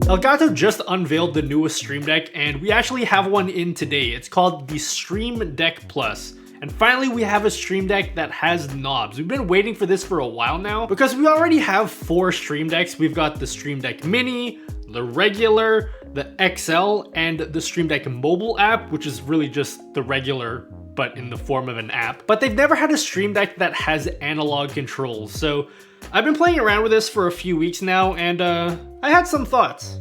Elgato just unveiled the newest Stream Deck, and we actually have one in today. It's called the Stream Deck Plus. And finally, we have a Stream Deck that has knobs. We've been waiting for this for a while now because we already have 4 Stream Decks. We've got the Stream Deck Mini, the regular, the XL, and the Stream Deck mobile app, which is really just the regular, but in the form of an app. But they've never had a Stream Deck that has analog controls. So I've been playing around with this for a few weeks now, and I had some thoughts.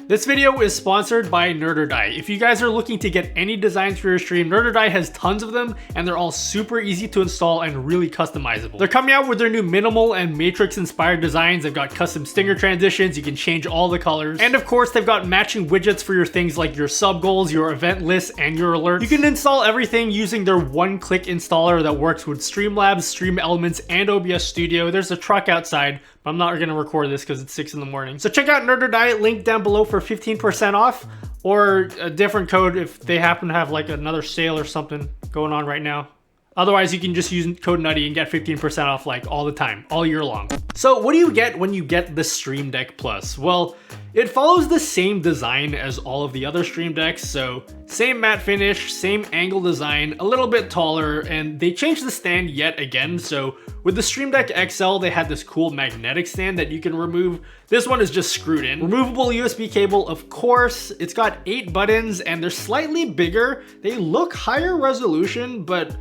This video is sponsored by Nerderdye. If you guys are looking to get any designs for your stream, Nerderdye has tons of them, and they're all super easy to install and really customizable. They're coming out with their new minimal and matrix inspired designs. They've got custom stinger transitions, you can change all the colors. And of course, they've got matching widgets for your things like your sub goals, your event lists, and your alerts. You can install everything using their one-click installer that works with Streamlabs, Stream Elements, and OBS Studio. There's a truck outside, but I'm not gonna record this because it's 6 in the morning. So check out Nerderdye, link down below for 15% off, or a different code if they happen to have like another sale or something going on right now. Otherwise, you can just use code NUTTY and get 15% off like all the time, all year long. So what do you get when you get the Stream Deck Plus? Well, it follows the same design as all of the other Stream Decks, so same matte finish, same angle design, a little bit taller, and they changed the stand yet again. So with the Stream Deck XL, they had this cool magnetic stand that you can remove. This one is just screwed in. Removable USB cable, of course. It's got 8 buttons and they're slightly bigger. They look higher resolution, but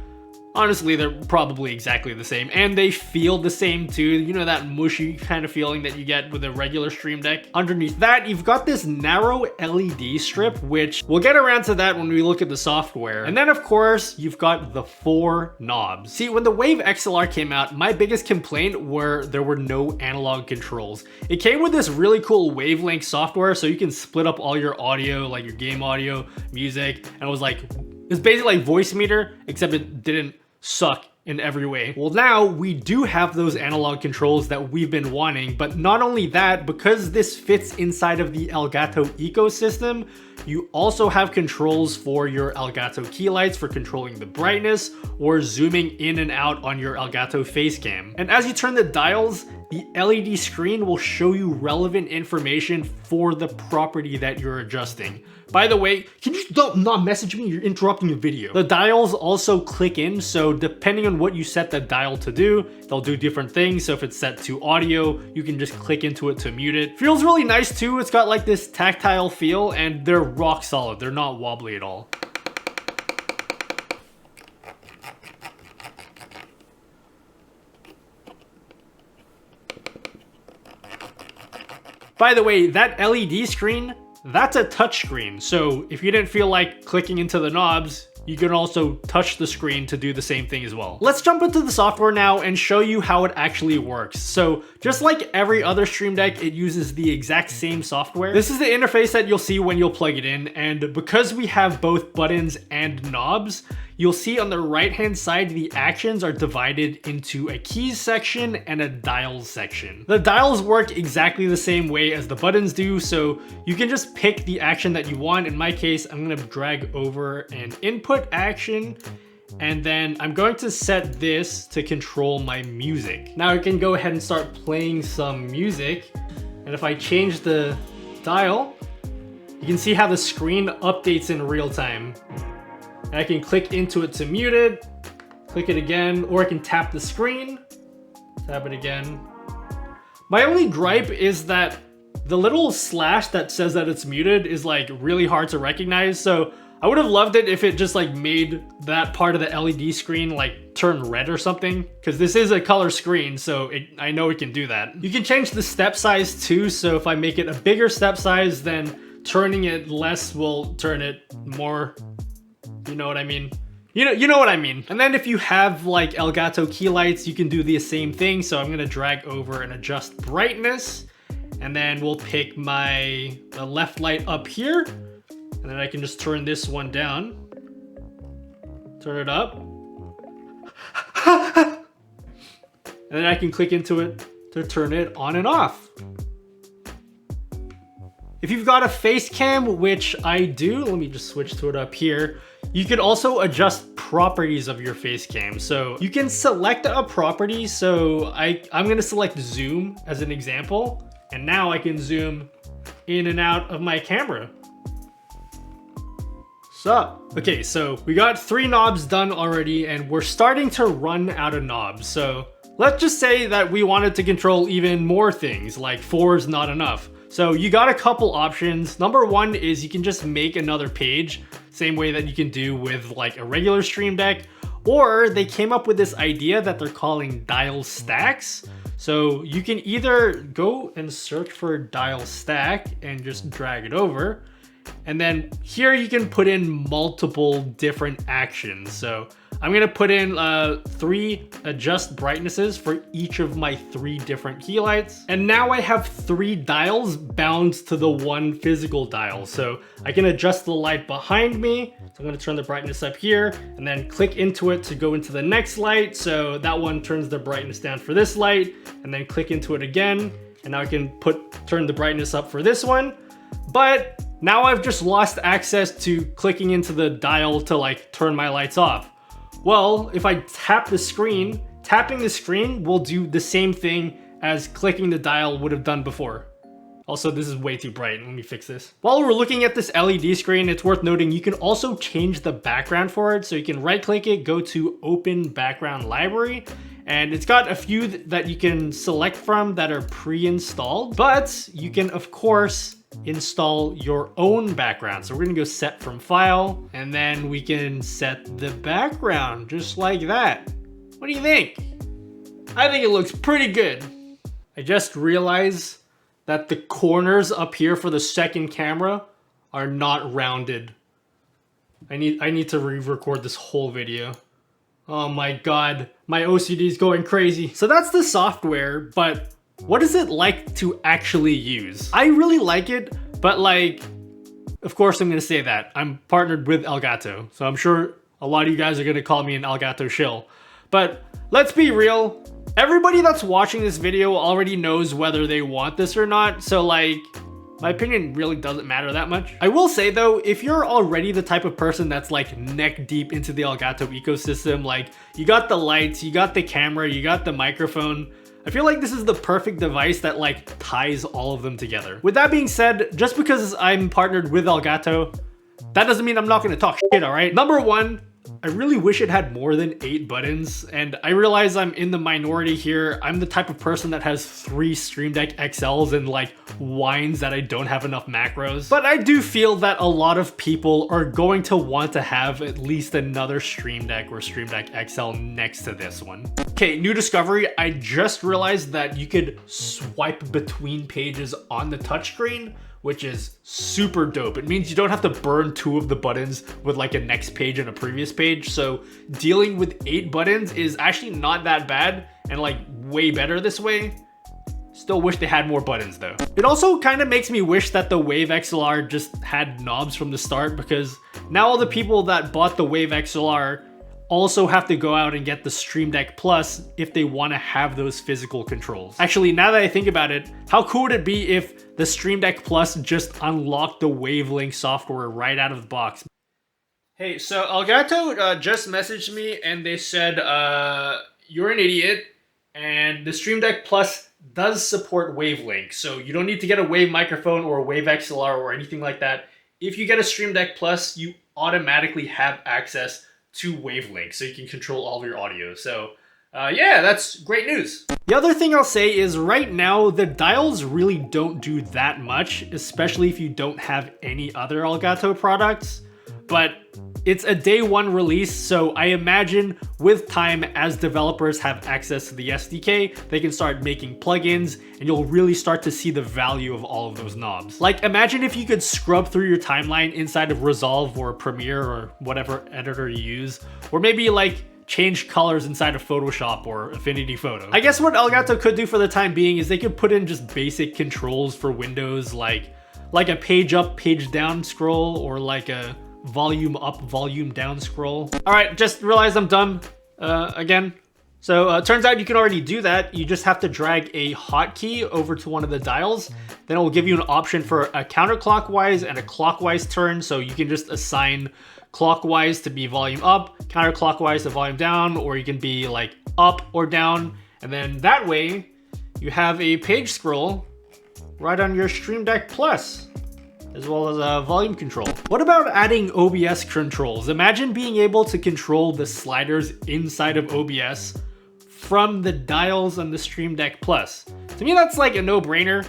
honestly, they're probably exactly the same, and they feel the same too. You know, that mushy kind of feeling that you get with a regular Stream Deck. Underneath that, you've got this narrow LED strip, which we'll get around to that when we look at the software. And then of course, you've got the 4 knobs. See, when the Wave XLR came out, my biggest complaint were there were no analog controls. It came with this really cool wavelength software, so you can split up all your audio, like your game audio, music, and it was like, it's basically like Voice Meter, except it didn't suck in every way. Well, now we do have those analog controls that we've been wanting, but not only that, because this fits inside of the Elgato ecosystem, you also have controls for your Elgato Keylights for controlling the brightness or zooming in and out on your Elgato Facecam. And as you turn the dials, the LED screen will show you relevant information for the property that you're adjusting. By the way, can you not message me? You're interrupting the video. The dials also click in, so depending on what you set the dial to do, they'll do different things. So if it's set to audio, you can just click into it to mute it. Feels really nice too. It's got like this tactile feel, and they're rock solid. They're not wobbly at all. By the way, that LED screen, that's a touch screen. So if you didn't feel like clicking into the knobs, you can also touch the screen to do the same thing as well. Let's jump into the software now and show you how it actually works. So just like every other Stream Deck, it uses the exact same software. This is the interface that you'll see when you'll plug it in. And because we have both buttons and knobs, you'll see on the right-hand side, the actions are divided into a keys section and a dials section. The dials work exactly the same way as the buttons do, so you can just pick the action that you want. In my case, I'm gonna drag over an input action, and then I'm going to set this to control my music. Now I can go ahead and start playing some music, and if I change the dial, you can see how the screen updates in real time. And I can click into it to mute it, click it again, or I can tap the screen, tap it again. My only gripe is that the little slash that says that it's muted is like really hard to recognize. So I would have loved it if it just like made that part of the LED screen like turn red or something, because this is a color screen, so I know it can do that. You can change the step size too, so if I make it a bigger step size, then turning it less will turn it more. You know what I mean? You know what I mean. And then if you have like Elgato Keylights, you can do the same thing. So I'm gonna drag over and adjust brightness, and then we'll pick my left light up here, and then I can just turn this one down, turn it up, and then I can click into it to turn it on and off. If you've got a Facecam, which I do, let me just switch to it up here. You could also adjust properties of your Facecam. So you can select a property. So I'm gonna select zoom as an example. And now I can zoom in and out of my camera. Okay, so we got 3 knobs done already and we're starting to run out of knobs. So let's just say that we wanted to control even more things, like 4 is not enough. So you got a couple options. Number 1 is you can just make another page, same way that you can do with like a regular Stream Deck, or they came up with this idea that they're calling dial stacks. So you can either go and search for dial stack and just drag it over. And then here you can put in multiple different actions. So I'm gonna put in 3 adjust brightnesses for each of my 3 different key lights. And now I have 3 dials bound to the 1 physical dial. So I can adjust the light behind me. So I'm gonna turn the brightness up here and then click into it to go into the next light. So that one turns the brightness down for this light and then click into it again. And now I can turn the brightness up for this one. But now I've just lost access to clicking into the dial to like turn my lights off. Well, if I tap the screen, tapping the screen will do the same thing as clicking the dial would have done before. Also, this is way too bright. Let me fix this. While we're looking at this LED screen, it's worth noting you can also change the background for it. So you can right click it, go to Open Background Library, and it's got a few that you can select from that are pre-installed, but you can of course install your own background. So we're gonna go set from file, and then we can set the background just like that. What do you think? I think it looks pretty good. I just realized that the corners up here for the second camera are not rounded. I need to re-record this whole video. Oh my god, my OCD is going crazy. So that's the software, but what is it like to actually use? I really like it, but like, of course I'm gonna say that. I'm partnered with Elgato, so I'm sure a lot of you guys are gonna call me an Elgato shill. But let's be real, everybody that's watching this video already knows whether they want this or not, so like, my opinion really doesn't matter that much. I will say though, if you're already the type of person that's like neck deep into the Elgato ecosystem, like you got the lights, you got the camera, you got the microphone, I feel like this is the perfect device that like ties all of them together. With that being said, just because I'm partnered with Elgato, that doesn't mean I'm not gonna talk shit, all right? Number 1, I really wish it had more than 8 buttons, and I realize I'm in the minority here. I'm the type of person that has 3 Stream Deck XLs and like whines that I don't have enough macros. But I do feel that a lot of people are going to want to have at least another Stream Deck or Stream Deck XL next to this one. Okay, new discovery. I just realized that you could swipe between pages on the touchscreen, which is super dope. It means you don't have to burn 2 of the buttons with like a next page and a previous page. So dealing with 8 buttons is actually not that bad and like way better this way. Still wish they had more buttons though. It also kind of makes me wish that the Wave XLR just had knobs from the start, because now all the people that bought the Wave XLR also have to go out and get the Stream Deck Plus if they want to have those physical controls. Actually, now that I think about it, how cool would it be if the Stream Deck Plus just unlocked the Wavelink software right out of the box? Hey, so Elgato just messaged me and they said, you're an idiot, and the Stream Deck Plus does support Wavelink, so you don't need to get a Wave microphone or a Wave XLR or anything like that. If you get a Stream Deck Plus, you automatically have access to Wavelink, so you can control all of your audio. So yeah, that's great news. The other thing I'll say is right now, the dials really don't do that much, especially if you don't have any other Elgato products, but it's a day 1 release, so I imagine with time, as developers have access to the SDK, they can start making plugins, and you'll really start to see the value of all of those knobs. Like, imagine if you could scrub through your timeline inside of Resolve or Premiere or whatever editor you use, or maybe like change colors inside of Photoshop or Affinity Photo. I guess what Elgato could do for the time being is they could put in just basic controls for Windows, like a page up, page down scroll, or like a volume up, volume down scroll. All right, just realized I'm dumb again. So turns out you can already do that. You just have to drag a hotkey over to one of the dials. Then it will give you an option for a counterclockwise and a clockwise turn. So you can just assign clockwise to be volume up, counterclockwise to volume down, or you can be like up or down. And then that way you have a page scroll right on your Stream Deck Plus, as well as a volume control. What about adding OBS controls? Imagine being able to control the sliders inside of OBS from the dials on the Stream Deck Plus. To me, that's like a no-brainer,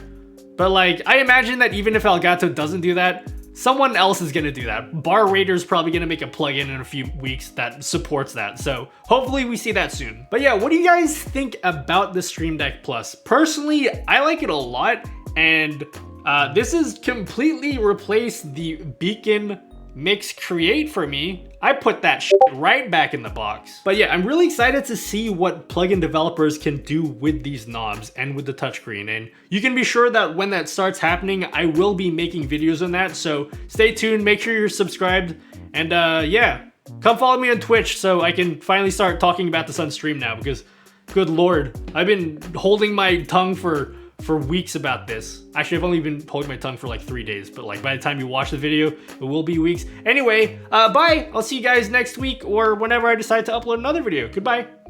but like, I imagine that even if Elgato doesn't do that, someone else is gonna do that. Bar Raider's probably gonna make a plugin in a few weeks that supports that, so hopefully we see that soon. But yeah, what do you guys think about the Stream Deck Plus? Personally, I like it a lot, and this has completely replaced the Beacon Mix Create for me. I put that shit right back in the box. But yeah, I'm really excited to see what plugin developers can do with these knobs and with the touchscreen. And you can be sure that when that starts happening, I will be making videos on that. So stay tuned, make sure you're subscribed. And yeah, come follow me on Twitch so I can finally start talking about this on stream now, because good Lord, I've been holding my tongue for weeks about this. Actually, I've only been holding my tongue for like 3 days, but like by the time you watch the video, it will be weeks. Anyway, bye. I'll see you guys next week or whenever I decide to upload another video. Goodbye.